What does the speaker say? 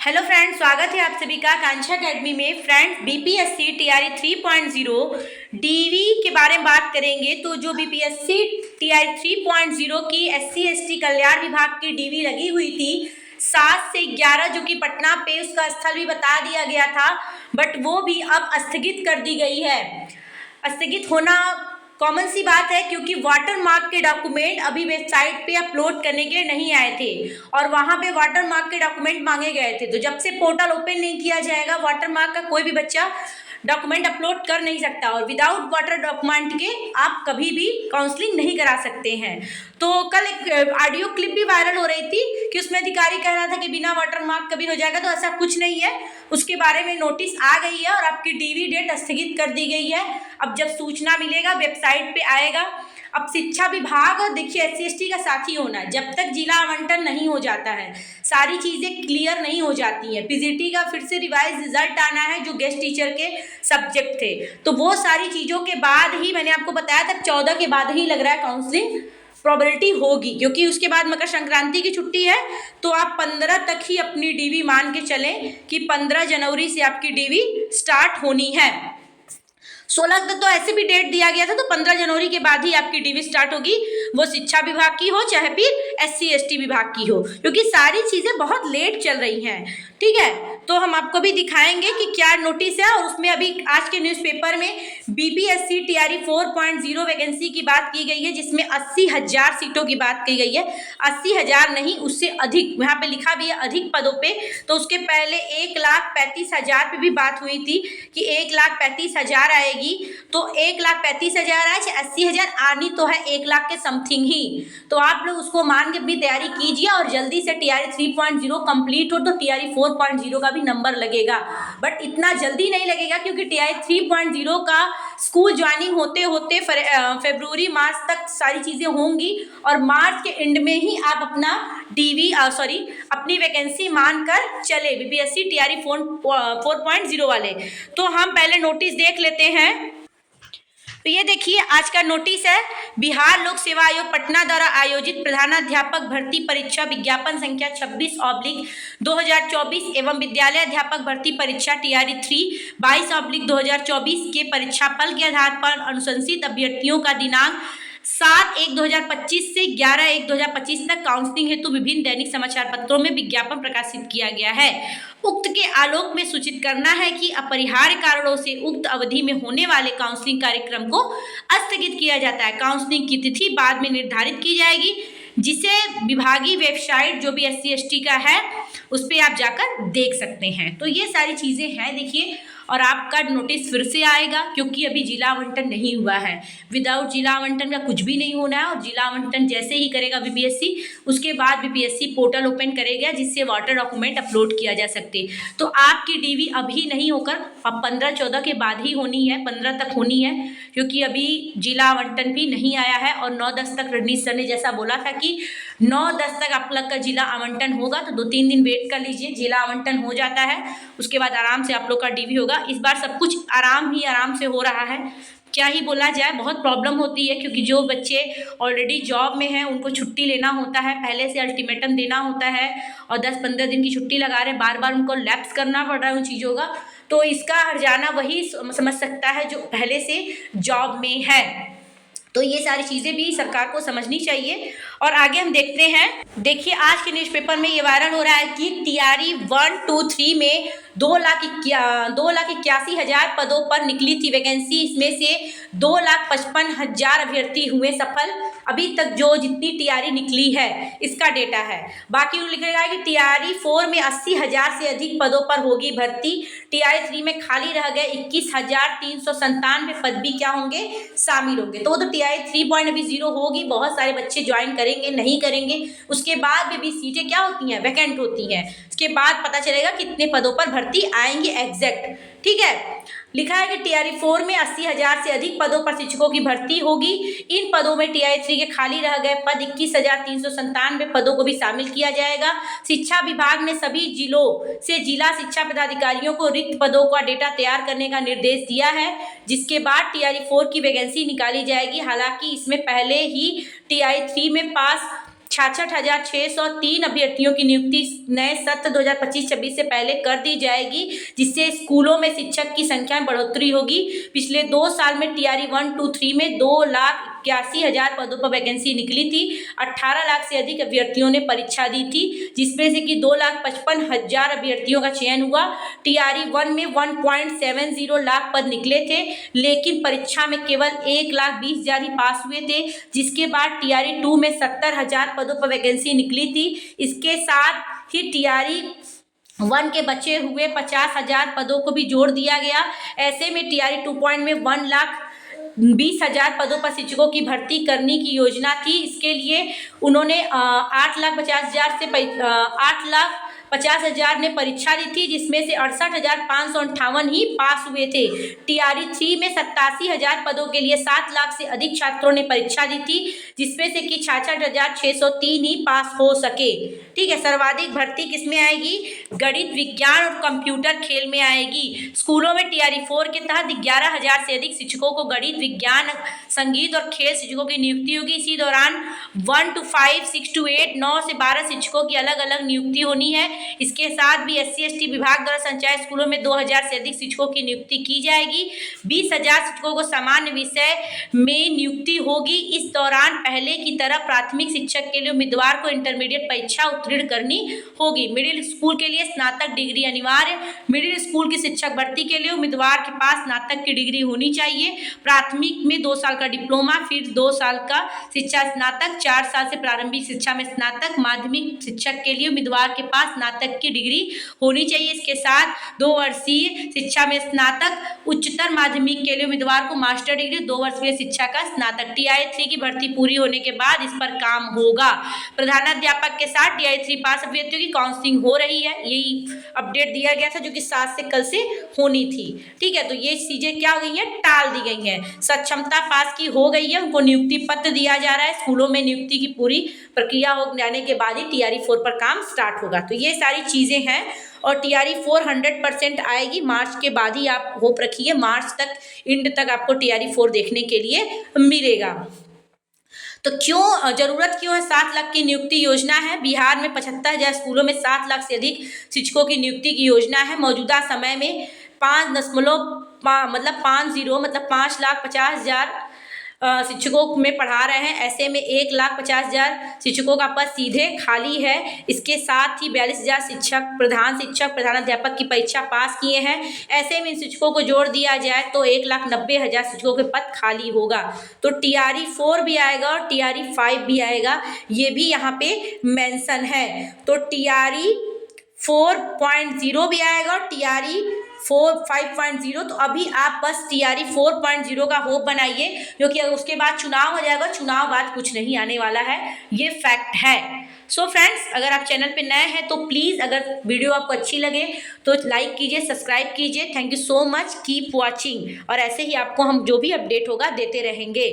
Hello friends, स्वागत है आप सभी का आकांक्षा एकेडमी में। फ्रेंड्स, बीपीएससी टीआरई 3.0 डीवी के बारे में बात करेंगे। तो जो बीपीएससी टीआरई 3.0 की एससी एसटी कल्याण विभाग की डीवी लगी हुई थी 7 से 11, जो कि पटना पे उसका स्थल भी बता दिया गया था, बट वो भी अब स्थगित कर दी गई है। स्थगित होना कॉमन सी बात है, क्योंकि वाटर मार्क के डॉक्यूमेंट अभी वेबसाइट पे अपलोड करने के लिए नहीं आए थे और वहां पे वाटर मार्क के डॉक्यूमेंट मांगे गए थे। तो जब से पोर्टल ओपन नहीं किया जाएगा, वाटर मार्क का कोई भी बच्चा डॉक्यूमेंट अपलोड कर नहीं सकता और विदाउट वाटर डॉक्यूमेंट के आप कभी भी काउंसलिंग नहीं करा सकते हैं। तो कल एक ऑडियो क्लिप भी वायरल हो रही थी कि उसमें अधिकारी कह रहा था कि बिना वाटर मार्क कभी हो जाएगा, तो ऐसा कुछ नहीं है। उसके बारे में नोटिस आ गई है और आपकी डीवी डेट स्थगित कर दी गई है। अब जब सूचना मिलेगा वेबसाइट पे आएगा। अब शिक्षा विभाग, देखिए एससी एसटी का साथी होना, जब तक जिला आवंटन नहीं हो जाता है, सारी चीज़ें क्लियर नहीं हो जाती हैं। पीजीटी का फिर से रिवाइज रिजल्ट आना है, जो गेस्ट टीचर के सब्जेक्ट थे, तो वो सारी चीज़ों के बाद ही, मैंने आपको बताया था 14 के बाद ही लग रहा है काउंसलिंग प्रोबेबिलिटी होगी, क्योंकि उसके बाद मकर संक्रांति की छुट्टी है। तो आप 15 तक ही अपनी डीवी मान के चलें कि 15 जनवरी से आपकी डीवी स्टार्ट होनी है। 16 तक तो ऐसे भी डेट दिया गया था, तो 15 जनवरी के बाद ही आपकी डीवी स्टार्ट होगी, वो शिक्षा विभाग की हो चाहे फिर एससी एसटी विभाग की हो, क्योंकि सारी चीज़ें बहुत लेट चल रही हैं। ठीक है, तो हम आपको भी दिखाएंगे कि क्या नोटिस है। और उसमें अभी आज के न्यूज़पेपर में बीपीएससी टीआरई 4.0 वैकेंसी की बात की गई है, जिसमें 80,000 सीटों की बात की गई है। 80,000 नहीं, उससे अधिक, यहाँ पे लिखा भी है अधिक पदों पे। तो उसके पहले 1,35,000 पे भी बात हुई थी कि 1,35,000 आएगी। तो 1,35,000 आए, 80,000 आनी तो है 1 लाख के समथिंग ही। तो आप लोग उसको मान के अपनी तैयारी कीजिए और जल्दी से टीआरई 3.0 कंप्लीट हो तो टीआरई 4.0 का भी नंबर लगेगा। बट इतना जल्दी नहीं लगेगा, क्योंकि टीआरई 3.0 का स्कूल ज्वाइनिंग होते होते फरवरी मार्च तक सारी चीज़ें होंगी और मार्च के एंड में ही आप अपना अपनी वैकेंसी मानकर चले बीपीएससी टीआरई 4.0 वाले। तो हम पहले नोटिस देख लेते हैं। तो ये देखिए आज का नोटिस है, बिहार लोक सेवा आयोग पटना द्वारा आयोजित प्रधानाध्यापक भर्ती परीक्षा विज्ञापन संख्या 26/2024 एवं विद्यालय अध्यापक भर्ती परीक्षा टीआरई 3 22/2024 के परीक्षाफल के आधार पर अनुशंसित अभ्यर्थियों का दिनांक 7/1/2025 से 11/1/2025 तक काउंसलिंग हेतु विभिन्न दैनिक समाचार पत्रों में विज्ञापन प्रकाशित किया गया है। उक्त के आलोक में सूचित करना है कि अपरिहार्य कारणों से उक्त अवधि में होने वाले काउंसलिंग कार्यक्रम को स्थगित किया जाता है। काउंसलिंग की तिथि बाद में निर्धारित की जाएगी, जिसे विभागीय वेबसाइट जो भी एससी एसटी का है उस पर आप जाकर देख सकते हैं। तो ये सारी चीज़ें हैं, देखिए। और आपका नोटिस फिर से आएगा, क्योंकि अभी जिला आवंटन नहीं हुआ है। विदाउट जिला आवंटन का कुछ भी नहीं होना है, और जिला आवंटन जैसे ही करेगा बीपीएससी, उसके बाद बीपीएससी पोर्टल ओपन करेगा जिससे वाटर डॉक्यूमेंट अपलोड किया जा सकते। तो आपकी डीवी अभी नहीं होकर अब 15-14 के बाद ही होनी है, 15 तक होनी है, क्योंकि अभी जिला आवंटन भी नहीं आया है। और 9-10 तक रणनीत सर ने जैसा बोला था कि 9-10 तक आप लोग का जिला आवंटन होगा, तो 2-3 दिन वेट कर लीजिए। जिला आवंटन हो जाता है, उसके बाद आराम से आप लोग का डीवी होगा। इस बार सब कुछ आराम से हो रहा है, क्या ही बोला जाए। बहुत प्रॉब्लम होती है, क्योंकि जो बच्चे ऑलरेडी जॉब में हैं उनको छुट्टी लेना होता है, पहले से अल्टीमेटम देना होता है और 10-15 दिन की छुट्टी लगा रहे हैं, बार बार उनको लैप्स करना पड़ रहा है उन चीज़ों का। तो इसका हर्जाना वही समझ सकता है जो पहले से जॉब में है। तो ये सारी चीज़ें भी सरकार को समझनी चाहिए। और आगे हम देखते हैं। देखिए आज के न्यूज़पेपर में ये वायरल हो रहा है कि टीआरई 1, 2, 3 में 2,81,000 पदों पर निकली थी वैकेंसी। इसमें से 2,55,000 अभ्यर्थी हुए सफल। अभी तक जो जितनी टीआरई निकली है इसका डेटा है। बाकी लिखा गया है कि टीआरई 4 में 80,000 से अधिक पदों पर होगी भर्ती। टीआरई 3 में खाली रह गए 21,397 पद भी क्या होंगे, शामिल होंगे। तो वो तो टीआरई 3.0 होगी, बहुत सारे बच्चे ज्वाइन करेंगे, नहीं करेंगे। उसके बाद भी सीटें क्या होती हैं, वैकेंट होती हैं। उसके बाद पता चलेगा कितने पदों पर भर्ती आएंगे एग्जैक्ट। ठीक है, लिखा है कि टीआरई 4 में 80,000 से अधिक पदों पर शिक्षकों की भर्ती होगी। इन पदों में टीआरई 3 के खाली रह गए पद 21,397 पदों को भी शामिल किया जाएगा। शिक्षा विभाग ने सभी जिलों से जिला शिक्षा पदाधिकारियों को रिक्त पदों का डेटा तैयार करने का निर्देश दिया है, जिसके बाद टीआरई 4 की वैकेंसी निकाली जाएगी। हालांकि इसमें पहले ही टीआरई 3 में पास 66,603 अभ्यर्थियों की नियुक्ति नए सत्र 2025-26 से पहले कर दी जाएगी, जिससे स्कूलों में शिक्षक की संख्या में बढ़ोतरी होगी। पिछले 2 साल में टीआरई 1, 2, 3 में 2,81,000 पदों पर वैकेंसी निकली थी। 18 लाख से अधिक अभ्यर्थियों ने परीक्षा दी थी, जिसमें से कि 2,55,000 अभ्यर्थियों का चयन हुआ। टीआरई 1 में 1.70 लाख पद निकले थे, लेकिन परीक्षा में केवल 1,20,000 ही पास हुए थे। जिसके बाद टीआरई 2 में 70,000 पदों पर वैकेंसी निकली थी। इसके साथ ही टीआरई 1 के बचे हुए 50,000 पदों को भी जोड़ दिया गया। ऐसे में टीआरई 2 में 1,20,000 पदों पर शिक्षकों की भर्ती करने की योजना थी। इसके लिए उन्होंने 8,50,000 ने परीक्षा दी थी, जिसमें से 68,558 ही पास हुए थे। टीआरई 3 में 87,000 पदों के लिए 7 लाख से अधिक छात्रों ने परीक्षा दी थी, जिसमें से कि 66,603 ही पास हो सके। ठीक है, सर्वाधिक भर्ती किसमें आएगी? गणित, विज्ञान और कंप्यूटर खेल में आएगी। स्कूलों में टीआरई 4 के तहत 11,000 से अधिक शिक्षकों को गणित, विज्ञान, संगीत और खेल शिक्षकों की नियुक्ति होगी। इसी दौरान 1 to 5, 6 to 8, 9 से 12 शिक्षकों की अलग अलग नियुक्ति होनी है। इसके साथ भी SC/ST विभाग द्वारा संचालित स्कूलों में 2,000 से अधिक शिक्षकों की नियुक्ति की जाएगी। 20,000 शिक्षकों को सामान्य विषय में नियुक्ति होगी। इस दौरान पहले की तरह प्राथमिक शिक्षक के लिए उम्मीदवार को इंटरमीडिएट परीक्षा उत्तीर्ण करनी होगी। मिडिल स्कूल के लिए स्नातक डिग्री अनिवार्य। मिडिल स्कूल की शिक्षक भर्ती के लिए उम्मीदवार के पास स्नातक की डिग्री होनी चाहिए। प्राथमिक में 2 साल का डिप्लोमा, फिर 2 साल का शिक्षा स्नातक, 4 साल से प्रारंभिक शिक्षा में स्नातक। माध्यमिक शिक्षक के लिए उम्मीदवार के पास स्नातक की डिग्री होनी चाहिए। इसके साथ 2 वर्षीय शिक्षा में स्नातक। उच्चतर माध्यमिक के लिए उम्मीदवार को मास्टर डिग्री, 2 वर्षीय शिक्षा का स्नातक। टीआरई 3 की भर्ती पूरी होने के बाद इस पर काम होगा। प्रधानाध्यापक के साथ टीआरई 3 पास अभ्यर्थियों की काउंसलिंग हो रही है। यही अपडेट दिया गया था, जो कि 7 से कल से होनी थी। ठीक है, तो ये चीजें क्या हो गई हैं? टाल दी गई हैं। सक्षमता पास की हो गई है, उनको नियुक्ति पत्र दिया जा रहा है। स्कूलों में नियुक्ति की पूरी प्रक्रिया हो जाने के बाद ही टीआरई 4 पर काम स्टार्ट होगा। तो ये सारी चीजें हैं और टीआरई 4 100% आएगी। मार्च के बाद ही आप होप रखिए, मार्च तक, एंड तक आपको टीआरई 4 देखने के लिए मिलेगा। तो क्यों जरूरत क्यों है? 7 लाख की नियुक्ति योजना है। बिहार में 75,000 स्कूलों में 7 लाख से अधिक शिक्षकों की नियुक्ति की योजना है। मौजूदा समय में 5,50,000 शिक्षकों में पढ़ा रहे हैं। ऐसे में 1,50,000 शिक्षकों का पद सीधे खाली है। इसके साथ ही 42,000 शिक्षक, प्रधानाध्यापक की परीक्षा पास किए हैं। ऐसे में इन शिक्षकों को जोड़ दिया जाए तो 1,90,000 शिक्षकों के पद खाली होगा। तो टीआरई 4 भी आएगा और टीआरई 5 भी आएगा, ये भी यहाँ पे मेंशन है। तो टीआरई 4.0 भी आएगा और टीआरई 5.0। तो अभी आप बस टीआरई 4.0 का होप बनाइए, क्योंकि उसके बाद चुनाव हो जाएगा। चुनाव बाद कुछ नहीं आने वाला है, ये फैक्ट है। सो फ्रेंड्स, अगर आप चैनल पे नए हैं तो प्लीज़, अगर वीडियो आपको अच्छी लगे तो लाइक कीजिए, सब्सक्राइब कीजिए। Thank you so much, keep watching. और ऐसे ही आपको हम जो भी अपडेट होगा देते रहेंगे।